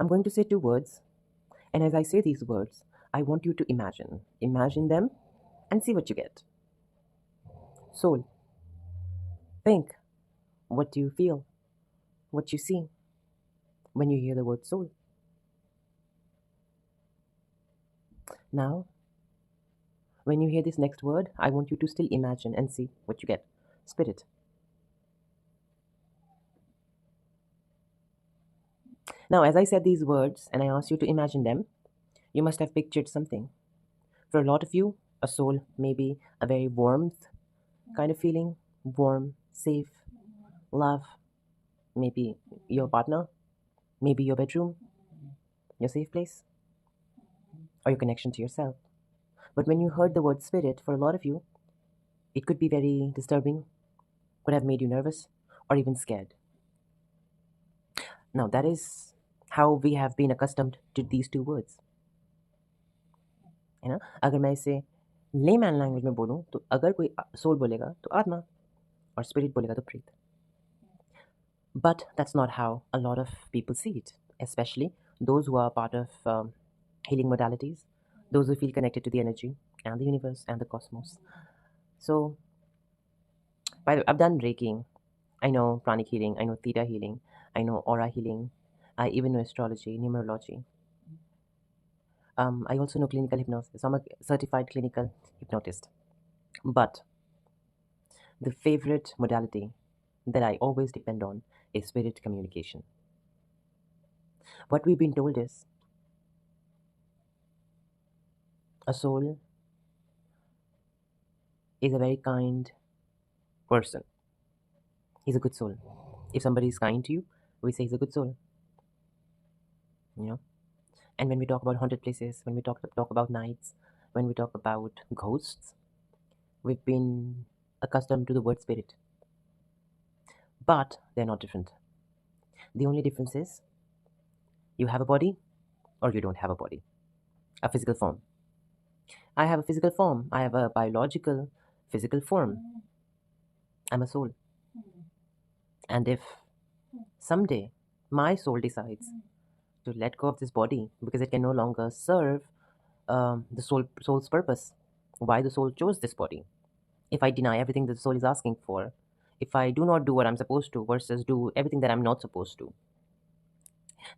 I'm going to say two words, and as I say these words, I want you to imagine them and see what you get. Soul. Think. What do you feel? What you see when you hear the word soul? Now, when you hear this next word, I want you to still imagine and see what you get. Spirit. Now, as I said these words and I asked you to imagine them, you must have pictured something. For a lot of you, a soul may be a very warmth kind of feeling, warm, safe, love, maybe your partner, maybe your bedroom, your safe place, or your connection to yourself. But when you heard the word spirit, for a lot of you, it could be very disturbing, could have made you nervous, or even scared. Now, that is how we have been accustomed to these two words. है ना? अगर मैं इसे layman language में बोलूँ तो अगर कोई सोल बोलेगा तो आत्मा और स्पिरिट बोलेगा तो प्रीत. But that's not how a lot of people see it, especially those who are part of healing modalities, those who feel connected to the energy and the universe and the cosmos. So, by the way, I've done Reiki, I know pranic healing, I know theta healing, I know aura healing, I even know astrology, numerology. I also know clinical hypnosis. I'm a certified clinical hypnotist. But the favorite modality that I always depend on is spirit communication. What we've been told is a soul is a very kind person. He's a good soul. If somebody is kind to you, we say he's a good soul. You know? And when we talk about haunted places, when we talk about nights, when we talk about ghosts, we've been accustomed to the word spirit. But they're not different. The only difference is you have a body or you don't have a body, a physical form. I have a physical form. I have a biological physical form. I'm a soul. And if someday my soul decides to let go of this body because it can no longer serve the soul's purpose, why the soul chose this body, if I deny everything that the soul is asking for, if I do not do what I'm supposed to versus do everything that I'm not supposed to,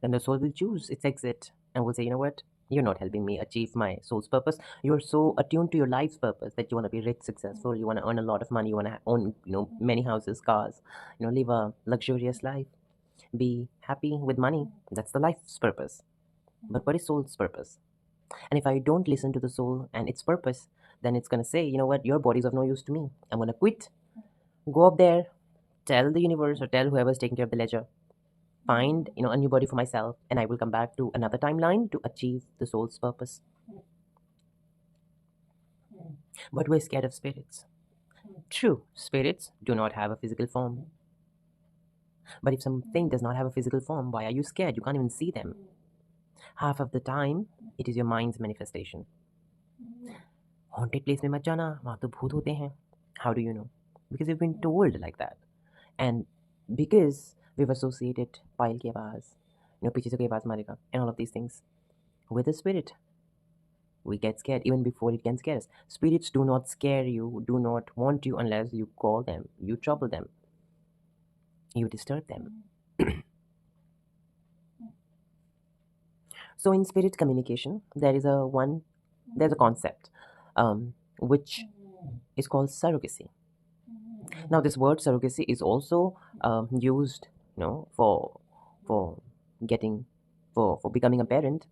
then the soul will choose its exit and will say, you know what? You're not helping me achieve my soul's purpose. You're so attuned to your life's purpose that you want to be rich, successful. You want to earn a lot of money. You want to own, many houses, cars. Live a luxurious life. Be happy with money. That's the life's purpose. But what is soul's purpose? And if I don't listen to the soul and its purpose, then it's gonna say, you know what? Your body's of no use to me. I'm gonna quit. Go up there. Tell the universe or tell whoever's taking care of the ledger, find a new body for myself, and I will come back to another timeline to achieve the soul's purpose. But we're scared of spirits. True, spirits do not have a physical form. But if something does not have a physical form, why are you scared? You can't even see them. Half of the time, it is your mind's manifestation. Haunted place में मत जाना, वहाँ तो भूत होते हैं. How do you know? Because you've been told like that. And because we've associated पायल की आवाज़, पीछे से कोई आवाज़ मारेगा, and all of these things with a spirit, we get scared even before it can scare us. Spirits do not scare you, do not want you unless you call them, you trouble them, you disturb them. So in spirit communication, there's a concept which is called surrogacy. Now, this word surrogacy is also used, for getting for becoming a parent.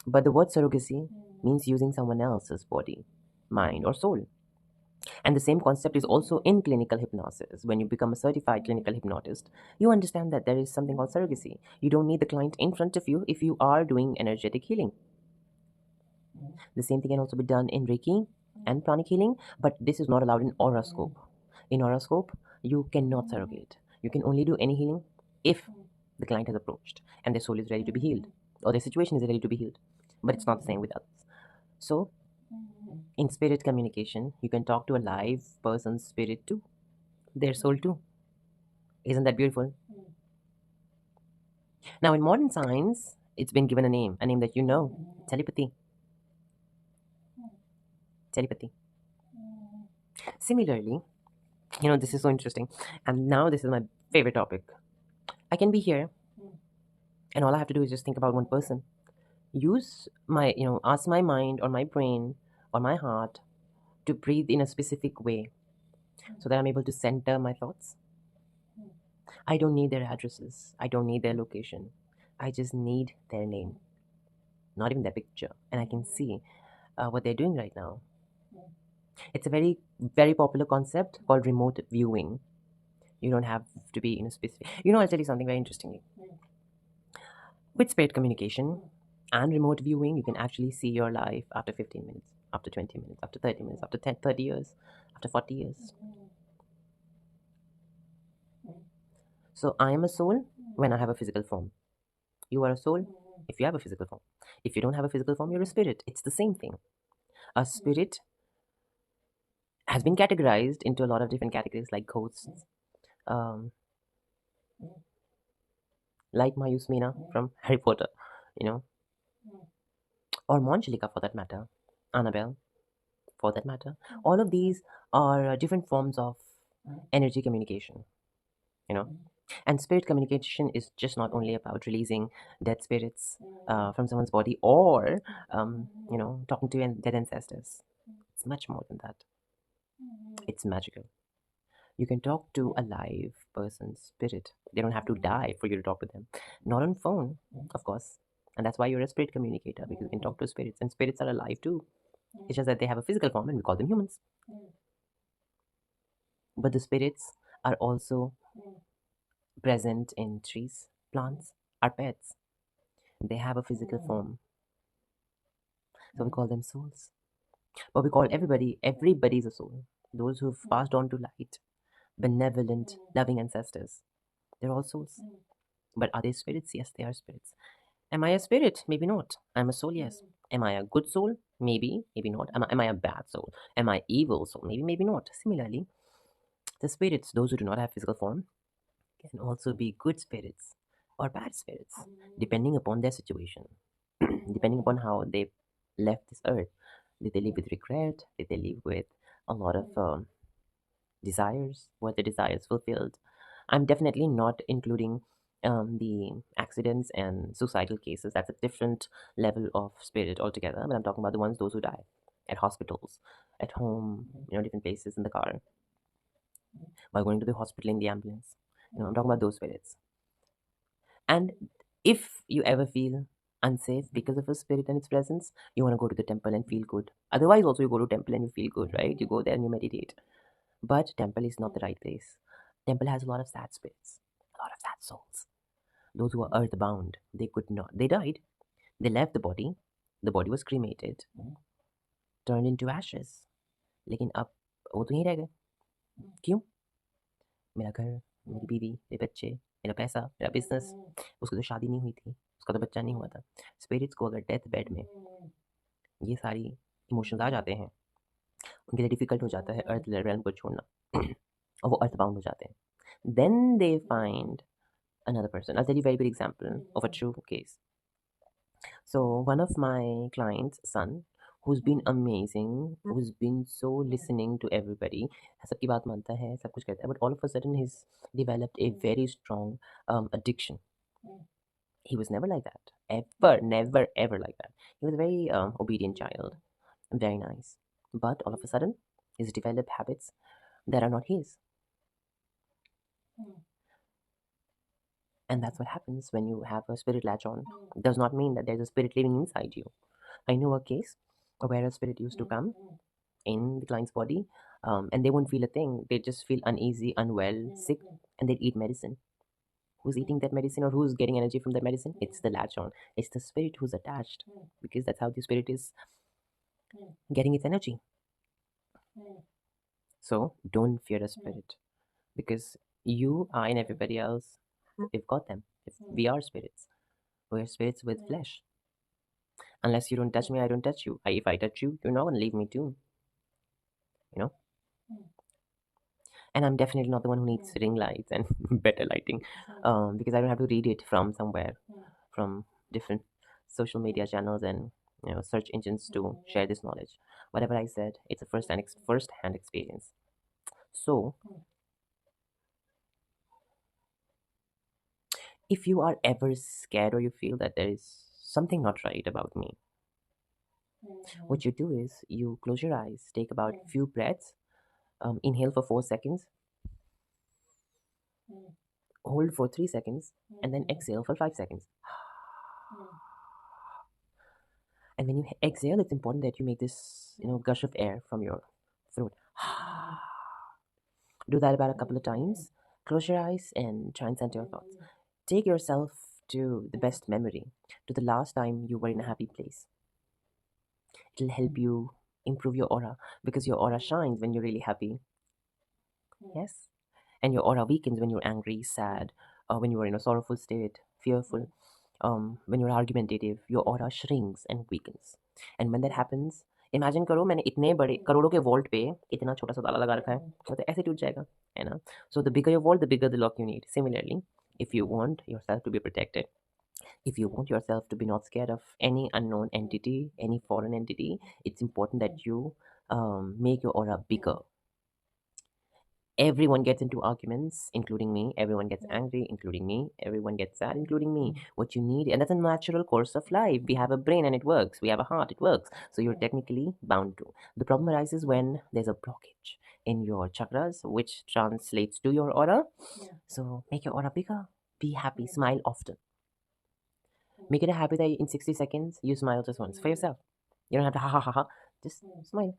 But the word surrogacy means using someone else's body, mind, or soul. And the same concept is also in clinical hypnosis. When you become a certified clinical hypnotist, you understand that there is something called surrogacy. You don't need the client in front of you if you are doing energetic healing. The same thing can also be done in Reiki and pranic healing, but this is not allowed in horoscope. In horoscope, you cannot surrogate. You can only do any healing if the client has approached and their soul is ready to be healed or their situation is ready to be healed. But it's not the same with others. So, in spirit communication, you can talk to a live person's spirit too, their soul too. Isn't that beautiful? Now, in modern science, It's been given a name that you know. Telepathy. Telepathy. Similarly, this is so interesting. And now this is my favorite topic. I can be here, and all I have to do is just think about one person. Use my, ask my mind or my brain or my heart to breathe in a specific way so that I'm able to center my thoughts. I don't need their addresses. I don't need their location. I just need their name, not even their picture. And I can see what they're doing right now. It's a very, very popular concept called remote viewing. You don't have to be in a specific. I'll tell you something very interesting. With spirit communication and remote viewing, you can actually see your life after 15 minutes, after 20 minutes, after 30 minutes, after 10, 30 years, after 40 years. So I am a soul when I have a physical form. You are a soul if you have a physical form. If you don't have a physical form, you're a spirit. It's the same thing. A spirit has been categorized into a lot of different categories like ghosts, um, like Mayus Meena from Harry Potter, you know, or Monjalika for that matter, Annabelle for that matter. All of these are different forms of energy communication, you know. And spirit communication is just not only about releasing dead spirits from someone's body or, talking to dead ancestors. It's much more than that. It's magical. You can talk to a live person's spirit. They don't have to die for you to talk to them. Not on phone, of course. And that's why you're a spirit communicator, because you can talk to spirits. And spirits are alive too. It's just that they have a physical form and we call them humans. But the spirits are also present in trees, plants, our pets. They have a physical form. So we call them souls. But we call everybody's a soul. Those who've passed on to light, benevolent, loving ancestors. They're all souls. But are they spirits? Yes, they are spirits. Am I a spirit? Maybe not. I'm a soul, yes. Am I a good soul? Maybe, maybe not. Am I a bad soul? Am I evil soul? Maybe, maybe not. Similarly, the spirits, those who do not have physical form, can also be good spirits or bad spirits, depending upon their situation, depending upon how they left this earth. Did they live with regret? Did they live with a lot of desires? Were the desires fulfilled? I'm definitely not including the accidents and suicidal cases. That's a different level of spirit altogether. But I'm talking about the ones, those who die at hospitals, at home, different places in the car, while going to the hospital in the ambulance. I'm talking about those spirits. And if you ever feel unsafe because of a spirit and its presence, you want to go to the temple and feel good. Otherwise, also you go to temple and you feel good, right? You go there and you meditate. But temple is not the right place. Temple has a lot of sad spirits, a lot of sad souls. Those who are earthbound, they could not. They died. They left the body. The body was cremated, turned into ashes. लेकिन अब वो तो यहीं रह गए. क्यों? मेरा घर, मेरी बीवी, मेरे बच्चे, मेरा पैसा, मेरा बिजनेस. उसको तो शादी नहीं हुई थी, उसका तो बच्चा नहीं हुआ था. स्पिरिट्स को अगर डेथ बेड में ये सारी इमोशंस आ जाते हैं, उनके लिए डिफिकल्ट हो जाता है अर्थ रेल्म को छोड़ना, और वो अर्थ बाउंड हो जाते हैं. Then they find another person. I'll tell you a very good example of a true case. So one of my clients' son, who's been amazing, who's been so listening to everybody, सबकी बात मानता है, सब कुछ करता है, but all of a sudden he's developed a very strong addiction. He was never like that. Ever, never, ever like that. He was a very obedient child, very nice. But all of a sudden, he's developed habits that are not his. And that's what happens when you have a spirit latch on. It does not mean that there's a spirit living inside you. I know a case where a spirit used to come in the client's body, and they won't feel a thing. They just feel uneasy, unwell, sick, and they'd eat medicine. Who's eating that medicine or who's getting energy from that medicine? It's the latch on. It's the spirit who's attached, because that's how the spirit is getting its energy. So don't fear a spirit, because you, I, and everybody else, we've got them. We are spirits. We're spirits with flesh. Unless you don't touch me, I don't touch you. If I touch you, you're not going to leave me too. You know? And I'm definitely not the one who needs ring lights and better lighting, because I don't have to read it from somewhere, from different social media channels and search engines to share this knowledge. Whatever I said, it's a first hand experience. So if you are ever scared or you feel that there is something not right about me, what you do is you close your eyes, take about few breaths, inhale for 4 seconds, hold for 3 seconds, and then exhale for 5 seconds. And when you exhale, it's important that you make this gush of air from your throat. Do that about a couple of times. Close your eyes and try and center your thoughts. Take yourself to the best memory, to the last time you were in a happy place. It'll help you improve your aura because your aura shines when you're really happy. Yes. And your aura weakens when you're angry, sad, or when you are in a sorrowful state, fearful. When you're argumentative, your aura shrinks and weakens. And when that happens, imagine करो मैंने इतने बड़े करोड़ों के volt पे इतना छोटा सा ताला लगा रखा है तो ऐसे टूट जाएगा है ना. So the bigger your vault, the bigger the lock you need. Similarly, if you want yourself to be protected, if you want yourself to be not scared of any unknown entity, any foreign entity, it's important that you make your aura bigger. Everyone gets into arguments, including me. Everyone gets angry, including me. Everyone gets sad, including me. What you need, and that's a natural course of life. We have a brain and it works. We have a heart, it works. So you're technically bound to. The problem arises when there's a blockage in your chakras, which translates to your aura. So make your aura bigger. Be happy. Smile often. Make it a habit that in 60 seconds, you smile just once for yourself. You don't have to ha ha ha ha. Just smile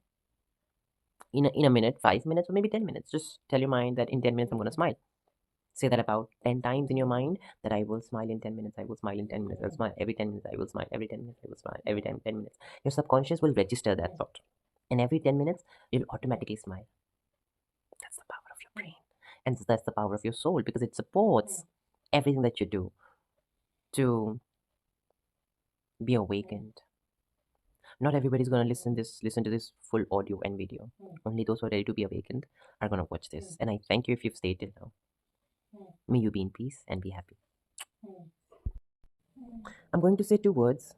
in a minute, 5 minutes, or maybe 10 minutes. Just tell your mind that in 10 minutes I'm going to smile. Say that about 10 times in your mind, that I will smile in 10 minutes, I will smile in 10 minutes, I'll smile every 10 minutes, I will smile every 10 minutes, I will smile every 10 minutes. Your subconscious will register that thought. And every 10 minutes, you'll automatically smile. That's the power of your brain. And that's the power of your soul because it supports everything that you do to be awakened. Not everybody's gonna listen to this full audio and video. Only those who are ready to be awakened are gonna watch this. And I thank you if you've stayed till now. May you be in peace and be happy. I'm going to say 2 words